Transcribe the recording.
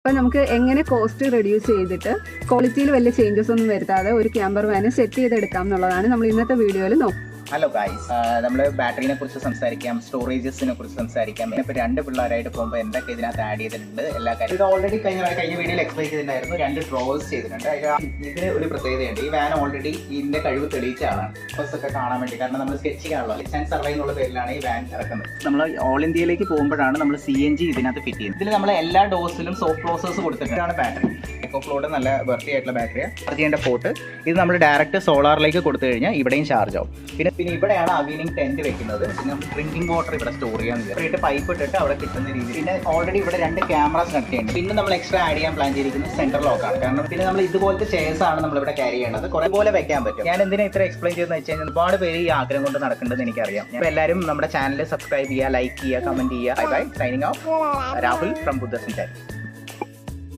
അപ്പം നമുക്ക് എങ്ങനെ കോസ്റ്റ് റെഡ്യൂസ് ചെയ്തിട്ട് ക്വാളിറ്റിയിൽ വലിയ ചേഞ്ചസ് ഒന്നും വരുത്താതെ ഒരു ക്യാമ്പർ വാന് സെറ്റ് ചെയ്തെടുക്കാം എന്നുള്ളതാണ് നമ്മൾ ഇന്നത്തെ വീഡിയോയിൽ നോക്കുന്നത്. ഹലോ ഗൈസ്, നമ്മൾ ബാറ്ററിനെ കുറിച്ച് സംസാരിക്കാം, സ്റ്റോറേജസിനെ കുറിച്ച് സംസാരിക്കാം. ഇപ്പോൾ 2 പിള്ളേരായിട്ട് പോകുമ്പോൾ എന്തൊക്കെ ഇതിനകത്ത് ആഡ് ചെയ്തിട്ടുണ്ട് എല്ലാ കാര്യം ഇത് ഓൾറെഡി കഴിഞ്ഞ വീഡിയോയിൽ എക്സ്പ്ലെയിൻ ചെയ്തിട്ടുണ്ടായിരുന്നു. 2 ഡ്രോവേഴ്സ് ചെയ്തിട്ടുണ്ട്. ഇതിന് ഒരു പ്രത്യേകതയുണ്ട്. ഈ വാൻ ഓൾറെഡി ഇതിന്റെ കഴിവ് തെളിയിച്ച ആളാണ്. ഒക്കെ കാണാൻ വേണ്ടി, കാരണം നമ്മൾ സ്കെച്ച് ചെയ്യാനുള്ള ലിസൻസ് സർവേ എന്നുള്ള പേരിലാണ് ഈ വാൻ ഇറക്കുന്നത്. നമ്മൾ ഓൾ ഇന്ത്യയിലേക്ക് പോകുമ്പോഴാണ് നമ്മൾ CNG ഇതിനകത്ത് ഫിറ്റ് ചെയ്യുന്നത്. ഇതിൽ നമ്മൾ എല്ലാ ഡോസിലും സോഫ്റ്റ് ക്ലോസേഴ്സ് കൊടുത്തിട്ടാണ് ബാറ്ററി. എക്കോഫ്ലോയുടെ നല്ല വെർത്തി ആയിട്ടുള്ള ബാറ്ററിയാണ്. ചാർജ് ചെയ്യേണ്ട പോർട്ട് ഇത് നമ്മൾ ഡയറക്റ്റ് സോളാറിലേക്ക് കൊടുത്തു കഴിഞ്ഞാൽ ഇവിടെയും ചാർജ് ആവും. പിന്നെ ഇവിടെയാണ് അവീനിങ് ടെന്റ് വെക്കുന്നത്. പിന്നെ ഡ്രിങ്കിങ് വാട്ടർ ഇവിടെ സ്റ്റോർ ചെയ്യാൻ വേണ്ടിയിട്ട് പൈപ്പ് ഇട്ടിട്ട് അവിടെ കിട്ടുന്ന രീതിയിൽ. പിന്നെ ഓൾറെഡി ഇവിടെ 2 ക്യാമറാസ് കണക്ട് ചെയ്യുന്നുണ്ട്. പിന്നെ നമ്മൾ എക്സ്ട്രാ ആഡ് ചെയ്യാൻ പ്ലാൻ ചെയ്തിരിക്കുന്നത് സെൻട്രൽ ലോക്കാണ്. കാരണം പിന്നെ നമ്മൾ ഇതുപോലത്തെ ചെയർസ് ആണ് നമ്മളിവിടെ ക്യാരി ചെയ്യേണ്ടത്. കുറേ പോലെ വെക്കാൻ പറ്റും. ഞാൻ എന്തിനാ ഇത്ര എക്സ്പ്ലെയിൻ ചെയ്തെന്ന് വെച്ച് കഴിഞ്ഞാൽ ഒരുപാട് പേര് ഈ ആഗ്രഹം കൊണ്ട് നടക്കേണ്ടതെന്ന് എനിക്കറിയാം. അപ്പോൾ എല്ലാവരും നമ്മുടെ ചാനൽ സബ്സ്ക്രൈബ് ചെയ്യുക, ലൈക്ക് ചെയ്യുക, കമന്റ് ചെയ്യുക. Bye bye, signing off, Rahul from Buddha സഞ്ചാരി.